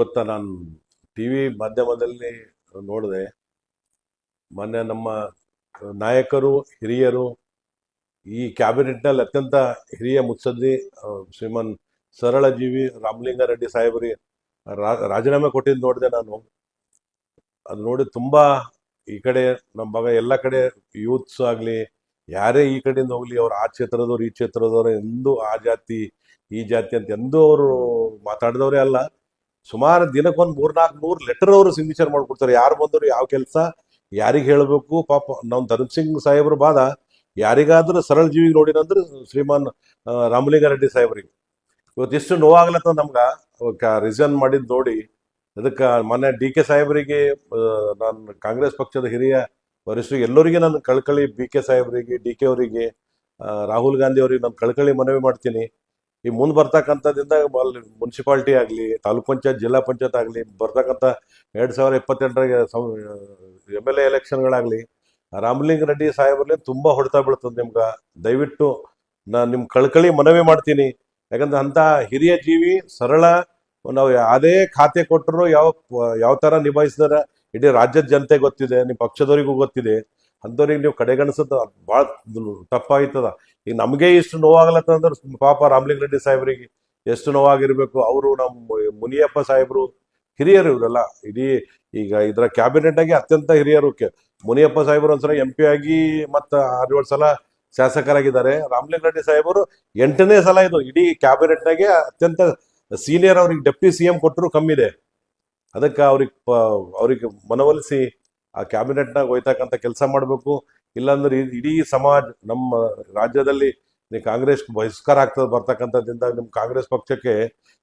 ಗೊತ್ತಾ, ನಾನು ಟಿವಿ ಮಾಧ್ಯಮದಲ್ಲಿ ನೋಡಿದೆ. ಮೊನ್ನೆ ನಮ್ಮ ನಾಯಕರು, ಹಿರಿಯರು, ಈ ಕ್ಯಾಬಿನೆಟ್ನಲ್ಲಿ ಅತ್ಯಂತ ಹಿರಿಯ ಮುತ್ಸದ್ದಿ ಶ್ರೀಮನ್ ಸರಳ ಜೀವಿ ರಾಮಲಿಂಗಾರೆಡ್ಡಿ ಸಾಹೇಬರಿಗೆ ರಾಜೀನಾಮೆ ಕೊಟ್ಟಿದ್ದು ನೋಡಿದೆ ನಾನು. ಅದು ನೋಡಿ ತುಂಬಾ ಈ ಕಡೆ ನಮ್ಮ ಭಾಗ ಎಲ್ಲ ಕಡೆ ಯೂತ್ಸ್ ಆಗಲಿ, ಯಾರೇ ಈ ಕಡೆಯಿಂದ ಹೋಗ್ಲಿ, ಅವ್ರು ಆ ಕ್ಷೇತ್ರದವ್ರು ಈ ಕ್ಷೇತ್ರದವ್ರು ಎಂದೂ ಆ ಜಾತಿ ಈ ಜಾತಿ ಅಂತ ಎಂದೂ ಅವರು ಮಾತಾಡಿದವರೇ ಅಲ್ಲ. ಸುಮಾರು ದಿನಕ್ಕೊಂದು 300-400 ಲೆಟರ್ ಅವರು ಸಿಗ್ನೇಚರ್ ಮಾಡ್ಕೊಡ್ತಾರೆ. ಯಾರು ಬಂದರು, ಯಾವ ಕೆಲಸ ಯಾರಿಗೆ ಹೇಳಬೇಕು. ಪಾಪ ನಾವು ಧರ್ಮ್ ಸಿಂಗ್ ಸಾಹೇಬ್ರ ಬಾದ ಯಾರಿಗಾದ್ರೂ ಸರಳ ಜೀವಿಗೆ ನೋಡಿನಂದ್ರೆ ಶ್ರೀಮಾನ್ ರಾಮಲಿಂಗಾರೆಡ್ಡಿ ಸಾಹೇಬ್ರಿಗೆ ಇವತ್ತಿಷ್ಟು ನೋವಾಗ್ಲತ್ತ ನಮ್ಗ ರಿಸೈನ್ ಮಾಡಿದ್ ನೋಡಿ. ಅದಕ್ಕೆ ಮೊನ್ನೆ ಡಿ ಕೆ ಸಾಹೇಬರಿಗೆ, ನಾನು ಕಾಂಗ್ರೆಸ್ ಪಕ್ಷದ ಹಿರಿಯ ವರಿಷ್ಠರಿಗೆ ಎಲ್ಲರಿಗೆ ನಾನು ಕಳ್ಕಳಿ, ಬಿ ಕೆ ಸಾಹೇಬರಿಗೆ, ಡಿ ಕೆ ಅವರಿಗೆ, ರಾಹುಲ್ ಗಾಂಧಿ ಅವರಿಗೆ ನಾನು ಕಳ್ಕಳಿ ಮನವಿ ಮಾಡ್ತೀನಿ. ಈ ಮುಂದೆ ಬರ್ತಕ್ಕಂಥದ್ದಿಂದ ಮುನ್ಸಿಪಾಲ್ಟಿ ಆಗಲಿ, ತಾಲೂಕ್ ಪಂಚಾಯತ್, ಜಿಲ್ಲಾ ಪಂಚಾಯತ್ ಆಗಲಿ, ಬರ್ತಕ್ಕಂಥ 2028ರ MLA ಎಲೆಕ್ಷನ್ಗಳಾಗಲಿ, ರಾಮಲಿಂಗಾರೆಡ್ಡಿ ಸಾಹೇಬ್ರಲ್ಲಿ ತುಂಬಾ ಹೊಡೆತ ಬೀಳ್ತದೆ ನಿಮ್ಗೆ. ದಯವಿಟ್ಟು ನಾನು ನಿಮ್ ಕಳ್ಕಳಿ ಮನವಿ ಮಾಡ್ತೀನಿ. ಯಾಕಂದ್ರೆ ಅಂತ ಹಿರಿಯ ಜೀವಿ, ಸರಳ, ನಾವು ಯಾವುದೇ ಖಾತೆ ಕೊಟ್ಟರು ಯಾವ ತರ ನಿಭಾಯಿಸಿದಾರ ಇಡೀ ರಾಜ್ಯದ ಜನತೆ ಗೊತ್ತಿದೆ, ನಿಮ್ಮ ಪಕ್ಷದವರಿಗೂ ಗೊತ್ತಿದೆ. ಅಂಥವ್ರಿಗೆ ನೀವು ಕಡೆಗಣಿಸೋದು ಭಾಳ ತಪ್ಪಾಯ್ತದ. ಈಗ ನಮಗೆ ಇಷ್ಟು ನೋವಾಗ್ಲತ್ತಂದ್ರೆ ಪಾಪ ರಾಮಲಿಂಗಾರೆಡ್ಡಿ ಸಾಹೇಬ್ರಿಗೆ ಎಷ್ಟು ನೋವಾಗಿರ್ಬೇಕು. ಅವರು ನಮ್ಮ ಮುನಿಯಪ್ಪ ಸಾಹೇಬ್ರು ಹಿರಿಯರು, ಇವರೆಲ್ಲ ಇಡೀ ಈಗ ಇದರ ಕ್ಯಾಬಿನೆಟ್ ಆಗಿ ಅತ್ಯಂತ ಹಿರಿಯರು. ಮುನಿಯಪ್ಪ ಸಾಹೇಬರು ಒಂದ್ಸಲ MP ಆಗಿ ಮತ್ತ 6-7 ಸಲ ಶಾಸಕರಾಗಿದ್ದಾರೆ. ರಾಮಲಿಂಗಾರೆಡ್ಡಿ ಸಾಹೇಬರು 8ನೇ ಸಲ ಇದು ಇಡೀ ಕ್ಯಾಬಿನೆಟ್ನಾಗೆ ಅತ್ಯಂತ ಸೀನಿಯರ್. ಅವ್ರಿಗೆ ಡೆಪ್ಟಿ CM ಕೊಟ್ಟರು ಕಮ್ಮಿ ಇದೆ. ಅದಕ್ಕೆ ಅವ್ರಿಗೆ ಮನವೊಲಿಸಿ ಆ ಕ್ಯಾಬಿನೆಟ್ನಾಗ ಒಯ್ತಕ್ಕಂಥ ಕೆಲಸ ಮಾಡಬೇಕು. ಇಲ್ಲಾಂದ್ರೆ ಇಡೀ ಸಮಾಜ, ನಮ್ಮ ರಾಜ್ಯದಲ್ಲಿ ಕಾಂಗ್ರೆಸ್ ಬಹಿಷ್ಕಾರ ಆಗ್ತದೆ ಬರ್ತಕ್ಕಂಥದ್ದಿಂದ ನಿಮ್ಮ ಕಾಂಗ್ರೆಸ್ ಪಕ್ಷಕ್ಕೆ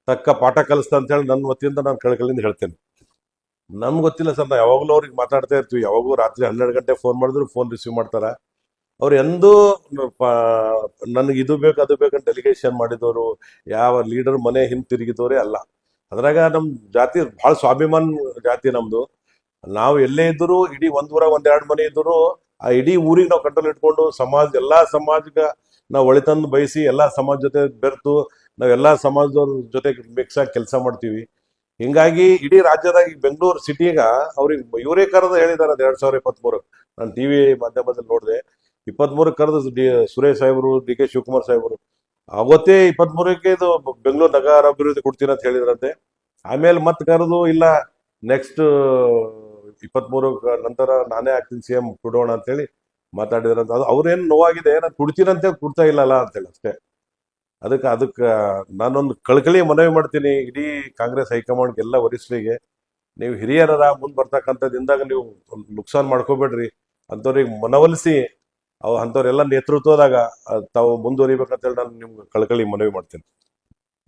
ತಕ್ಕ ಪಾಠ ಕಲಿಸ್ತ ಅಂತ ಹೇಳಿ ನನ್ನ ವತಿಯಿಂದ ನಾನು ಕಳಕಳಿಯಿಂದ ಹೇಳ್ತೇನೆ. ನಮ್ಗೆ ಗೊತ್ತಿಲ್ಲ ಸರ್, ನಾವು ಯಾವಾಗಲೂ ಅವ್ರಿಗೆ ಮಾತಾಡ್ತಾ ಇರ್ತೀವಿ. ಯಾವಾಗೂ ರಾತ್ರಿ 12 ಗಂಟೆ ಫೋನ್ ಮಾಡಿದ್ರು ಫೋನ್ ರಿಸೀವ್ ಮಾಡ್ತಾರ. ಅವ್ರು ಎಂದೂ ನನಗೆ ಇದು ಬೇಕು ಅದು ಬೇಕಂತ ಡೆಲಿಗೇಷನ್ ಮಾಡಿದವರು, ಯಾವ ಲೀಡರ್ ಮನೆ ಹಿಂತಿರುಗಿದವರೇ ಅಲ್ಲ. ಅದ್ರಾಗ ನಮ್ಮ ಜಾತಿ ಭಾಳ ಸ್ವಾಭಿಮಾನ ಜಾತಿ ನಮ್ದು. ನಾವು ಎಲ್ಲೇ ಇದ್ರು, ಇಡೀ ಒಂದೂರ 1-2 ಮನೆ ಇದ್ರು, ಆ ಇಡೀ ಊರಿಗೆ ನಾವು ಕಂಟ್ರೋಲ್ ಇಟ್ಕೊಂಡು ಎಲ್ಲಾ ಸಮಾಜಕ್ಕೆ ನಾವು ಒಳಿತಂದು ಬಯಸಿ ಎಲ್ಲಾ ಸಮಾಜ ಜೊತೆ ಬೆರೆತು ನಾವೆಲ್ಲಾ ಸಮಾಜದವ್ರ ಜೊತೆ ಮಿಕ್ಸ್ ಆಗಿ ಕೆಲಸ ಮಾಡ್ತೀವಿ. ಹಿಂಗಾಗಿ ಇಡೀ ರಾಜ್ಯದಾಗ ಬೆಂಗಳೂರು ಸಿಟಿಗ ಅವ್ರಿಗೆ ಇವರೇ ಕರೆದು ಹೇಳಿದಾರೆ 2023. ನಾನು ಟಿವಿ ಮಾಧ್ಯಮದಲ್ಲಿ ನೋಡಿದೆ. 23 ಕರೆದು ಸುರೇಶ್ ಸಾಹೇಬರು, DK ಶಿವಕುಮಾರ್ ಸಾಹೇಬರು ಅವತ್ತೇ 23ಕ್ಕೆ ಇದು ಬೆಂಗಳೂರು ನಗರ ಅಭಿವೃದ್ಧಿ ಕೊಡ್ತೀನಿ ಅಂತ ಹೇಳಿದ್ರಂತೆ. ಆಮೇಲೆ ಮತ್ತೆ ಕರೆದು ಇಲ್ಲ ನೆಕ್ಸ್ಟ್ 23 ನಂತರ ನಾನೇ ಆಗ್ತೀನಿ CM ಕೊಡೋಣ ಅಂತ ಹೇಳಿ ಮಾತಾಡಿದ್ರಂತ. ಅದು ಅವ್ರೇನು ನೋವಾಗಿದೆ, ನಾನು ಕೊಡ್ತೀನಂತ ಕೊಡ್ತಾ ಇಲ್ಲಲ್ಲ ಅಂತೇಳಿ ಅಷ್ಟೇ. ಅದಕ್ಕೆ ನಾನೊಂದು ಕಳಕಳಿ ಮನವಿ ಮಾಡ್ತೀನಿ ಇಡೀ ಕಾಂಗ್ರೆಸ್ ಹೈಕಮಾಂಡ್ ಎಲ್ಲ ವರಿಷ್ಠರಿಗೆ. ನೀವು ಹಿರಿಯರ ಮುಂದೆ ಬರ್ತಕ್ಕಂಥದ್ದಿಂದಾಗ ನೀವು ನುಕ್ಸಾನ್ ಮಾಡ್ಕೋಬೇಡ್ರಿ. ಅಂಥವ್ರಿಗೆ ಮನವೊಲಿಸಿ ಅಂಥವ್ರೆಲ್ಲ ನೇತೃತ್ವದಾಗ ತಾವು ಮುಂದುವರಿಬೇಕಂತೇಳಿ ನಾನು ನಿಮ್ಗೆ ಕಳಕಳಿ ಮನವಿ ಮಾಡ್ತೀನಿ.